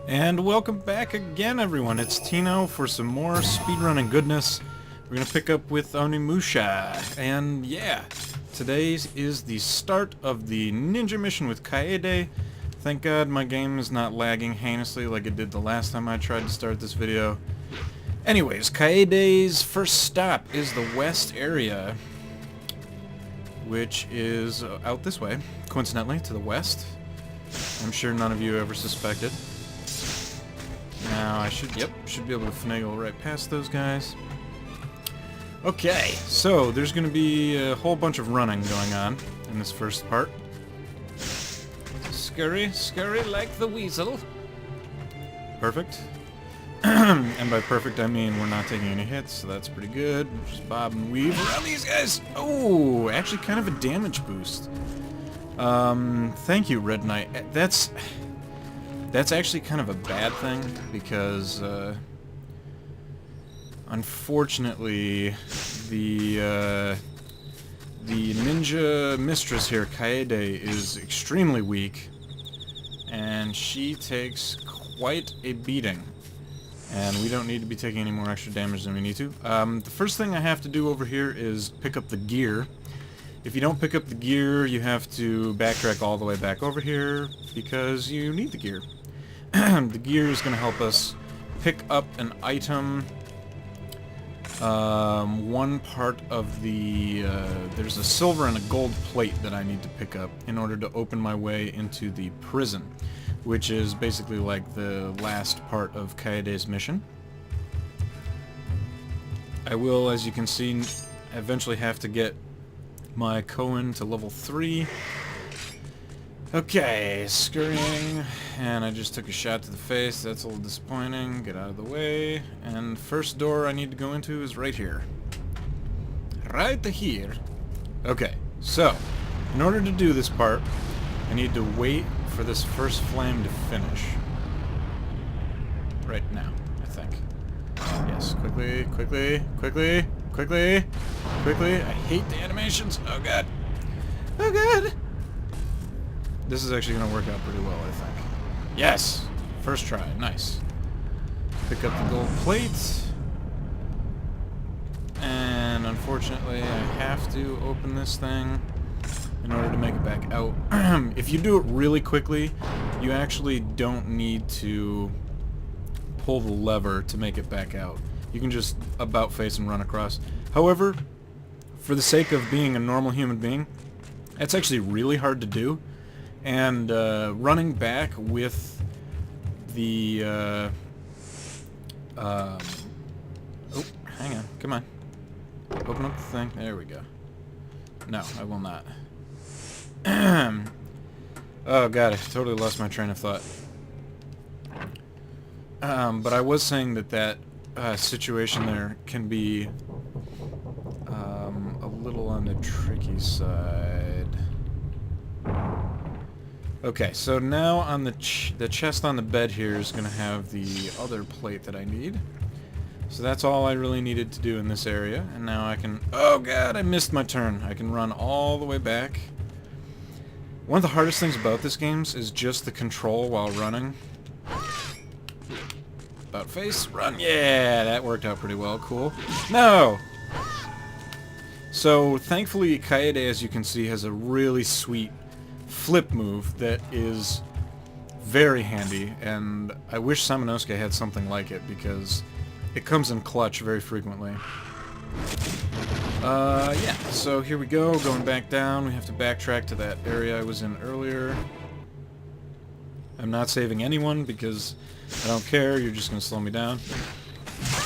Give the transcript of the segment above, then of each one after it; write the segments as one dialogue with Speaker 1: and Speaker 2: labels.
Speaker 1: And welcome back again, everyone. It's Tino for some more speedrunning goodness. We're gonna pick up with Onimusha, and yeah, today is the start of the ninja mission with Kaede. Thank God my game is not lagging heinously like it did the last time I tried to start this video. Anyways, Kaede's first stop is the west area, which is out this way, coincidentally, to the west. I'm sure none of you ever suspected. Now I should be able to finagle right past those guys. Okay, so there's going to be a whole bunch of running going on in this first part. Scurry, scurry like the weasel. Perfect. And by perfect I mean we're not taking any hits, so that's pretty good. Just bob and weave around these guys. Oh, actually kind of a damage boost. Thank you, Red Knight. That's actually kind of a bad thing, because, unfortunately, the ninja mistress here, Kaede, is extremely weak, and she takes quite a beating, and we don't need to be taking any more extra damage than we need to. The first thing I have to do over here is pick up the gear. If you don't pick up the gear, you have to backtrack all the way back over here, because you need the gear. The gear is going to help us pick up an item. One part of the... there's a silver and a gold plate that I need to pick up in order to open my way into the prison, which is basically like the last part of Kaede's mission. I will, as you can see, eventually have to get my Cohen to level 3. Okay, scurrying, and I just took a shot to the face. That's a little disappointing. Get out of the way. And first door I need to go into is right here. Right here. Okay, so, in order to do this part, I need to wait for this first flame to finish. Right now, I think. Yes, quickly, quickly, quickly, quickly, quickly. I hate the animations. Oh god. Oh god. This is actually going to work out pretty well, I think. Yes! First try. Nice. Pick up the gold plate. And unfortunately, I have to open this thing in order to make it back out. If you do it really quickly, you actually don't need to pull the lever to make it back out. You can just about face and run across. However, for the sake of being a normal human being, that's actually really hard to do. And running back with the oh, hang on, come on, open up the thing. There we go. No, I will not. Oh god, I totally lost my train of thought. But I was saying that situation there can be a little on the tricky side. Okay, so now on the chest on the bed here is going to have the other plate that I need. So that's all I really needed to do in this area. And now I can... Oh god, I missed my turn. I can run all the way back. One of the hardest things about this game is just the control while running. About face, run. Yeah, that worked out pretty well. Cool. No! So, thankfully, Kaede, as you can see, has a really sweet flip move that is very handy, and I wish Samanosuke had something like it, because it comes in clutch very frequently. Yeah, so here we go, going back down. We have to backtrack to that area I was in earlier. I'm not saving anyone, because I don't care, you're just gonna slow me down.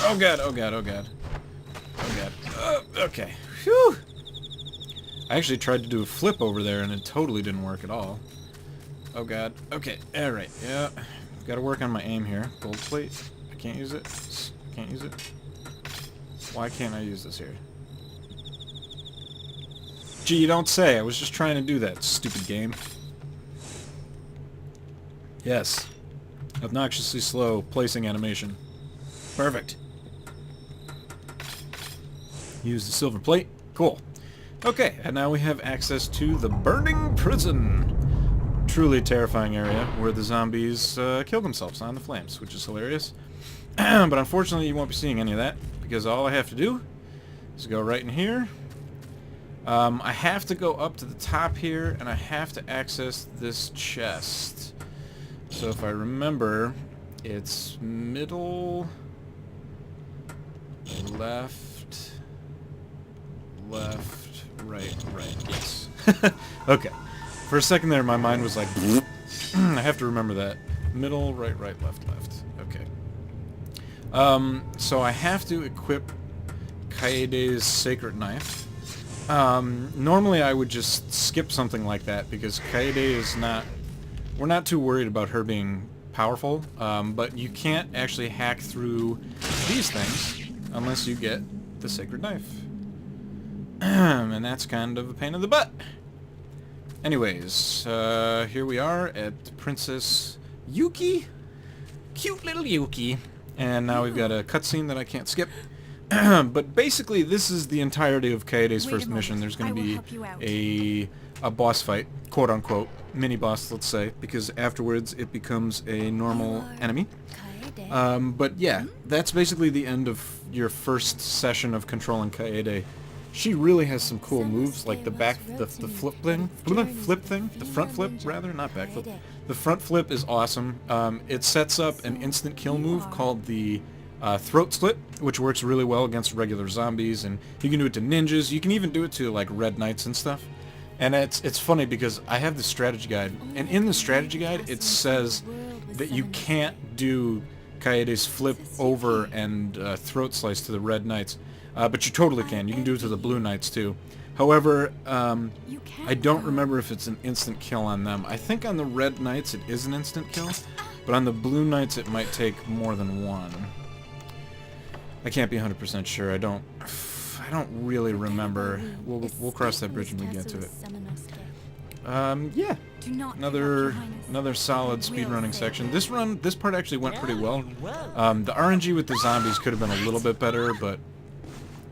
Speaker 1: Oh god, oh god, oh god. Oh god. Okay. Whew! I actually tried to do a flip over there and it totally didn't work at all. Oh god. Okay, alright, yeah. Gotta work on my aim here. Gold plate. I can't use it. Can't use it. Why can't I use this here? Gee, you don't say. I was just trying to do that, stupid game. Yes. Obnoxiously slow placing animation. Perfect. Use the silver plate. Cool. Okay, and now we have access to the burning prison. truly terrifying area where the zombies kill themselves on the flames, which is hilarious. But unfortunately, you won't be seeing any of that, because all I have to do is go right in here. I have to go up to the top here, and I have to access this chest. So if I remember, it's middle, left, right, yes. Okay. For a second there, my mind was like, I have to remember that. Middle, right, left. Okay. So I have to equip Kaede's Sacred Knife. Normally I would just skip something like that, because Kaede is not... We're not too worried about her being powerful, but you can't actually hack through these things unless you get the Sacred Knife. And that's kind of a pain in the butt. Anyways, here we are at Princess Yuki. Cute little Yuki. And now we've got a cutscene that I can't skip. But basically, this is the entirety of Kaede's first mission. There's going to be a boss fight, quote-unquote, mini-boss, let's say, because afterwards it becomes a normal enemy. But yeah, that's basically the end of your first session of controlling Kaede. She really has some cool moves, like the flip thing, the front flip, rather, not back flip. The front flip is awesome. It sets up an instant kill move called the throat slit, which works really well against regular zombies, and you can do it to ninjas. You can even do it to like red knights and stuff. And it's funny because I have the strategy guide, and in the strategy guide it says that you can't do Kaede's flip over and throat slice to the red knights, but you totally can. You can do it to the blue knights too. However, I don't remember if it's an instant kill on them. I think on the red knights it is an instant kill, but on the blue knights it might take more than one. I can't be 100% sure. I don't really remember. We'll cross that bridge when we get to it. Yeah. Another solid speedrunning section. This part actually went pretty well. The RNG with the zombies could have been a little bit better, but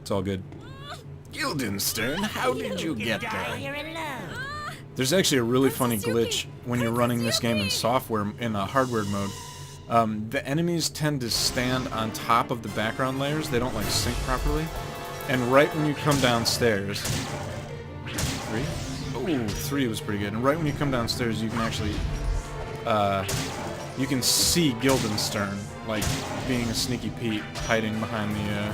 Speaker 1: it's all good. Guildenstern, how did you get there? There's actually a really funny glitch when you're running this game in hardware mode. The enemies tend to stand on top of the background layers. They don't like sync properly. And right when you come downstairs... 3? Oh, 3 was pretty good. And right when you come downstairs, you can actually... you can see Guildenstern, like, being a sneaky Pete, hiding behind the,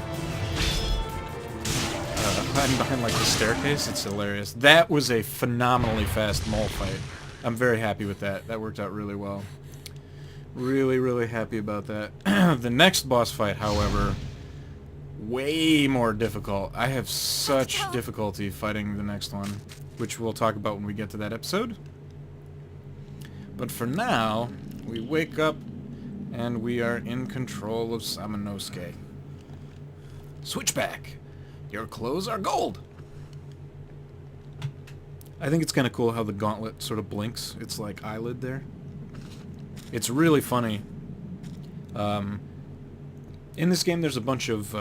Speaker 1: hiding behind, like, the staircase. It's hilarious. That was a phenomenally fast mole fight. I'm very happy with that. That worked out really well. Really, really happy about that. The next boss fight, however, way more difficult. I have such difficulty fighting the next one, which we'll talk about when we get to that episode. But for now, we wake up and we are in control of Samanosuke. Switchback! Your clothes are gold! I think it's kind of cool how the gauntlet sort of blinks. It's like eyelid there. It's really funny. In this game, there's a bunch of...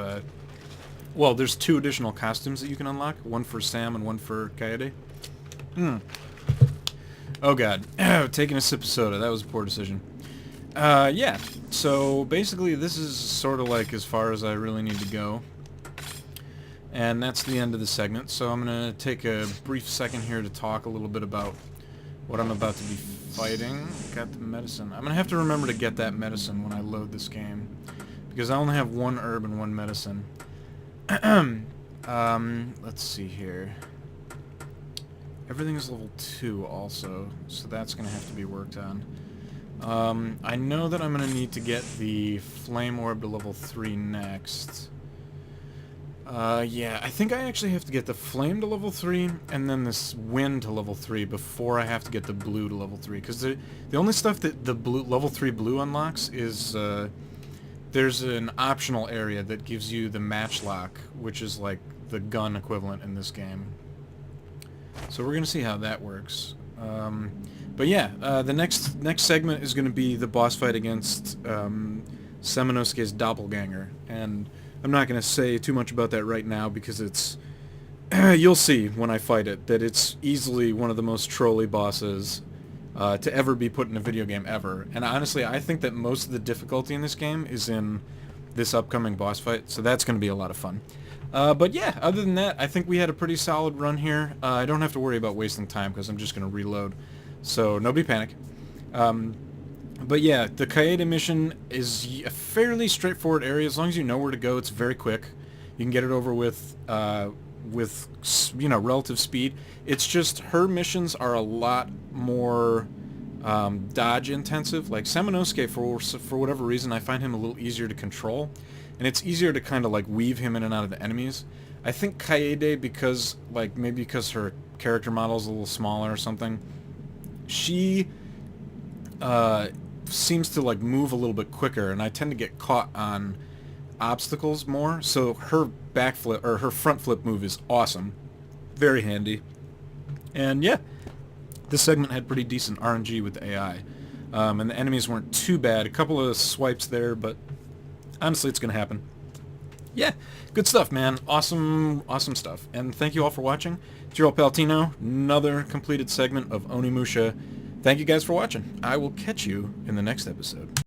Speaker 1: well, there's 2 additional costumes that you can unlock. One for Sam and one for Kaede. Oh god. Taking a sip of soda. That was a poor decision. Yeah. So, basically, this is sort of like as far as I really need to go. And that's the end of the segment. So I'm going to take a brief second here to talk a little bit about what I'm about to be fighting. Got the medicine. I'm going to have to remember to get that medicine when I load this game, because I only have 1 herb and 1 medicine. Let's see here. Everything is level 2 also, so that's going to have to be worked on. I know that I'm going to need to get the flame orb to level 3 next. Yeah, I think I actually have to get the flame to level 3, and then this wind to level 3 before I have to get the blue to level 3. Because the only stuff that the level 3 blue unlocks is, there's an optional area that gives you the matchlock, which is like the gun equivalent in this game. So we're going to see how that works. But yeah, the next segment is going to be the boss fight against Samanosuke's doppelganger, and I'm not going to say too much about that right now because it's... you'll see when I fight it that it's easily one of the most trolly bosses to ever be put in a video game ever. And honestly, I think that most of the difficulty in this game is in this upcoming boss fight, so that's going to be a lot of fun. But yeah, other than that, I think we had a pretty solid run here. I don't have to worry about wasting time because I'm just going to reload, so nobody panic. But yeah, the Kaede mission is a fairly straightforward area. As long as you know where to go, it's very quick. You can get it over with relative speed. It's just her missions are a lot more dodge intensive. Like Samanosuke, for whatever reason, I find him a little easier to control, and it's easier to kind of like weave him in and out of the enemies. I think Kaede, because maybe because her character model is a little smaller or something, she seems to like move a little bit quicker, and I tend to get caught on obstacles more. So her backflip or her front flip move is awesome, very handy. And yeah, this segment had pretty decent RNG with the AI, and the enemies weren't too bad. A couple of swipes there, but honestly, it's gonna happen. Yeah, good stuff, man. Awesome stuff. And thank you all for watching. It's your old pal Tino, another completed segment of Onimusha. Thank you guys for watching. I will catch you in the next episode.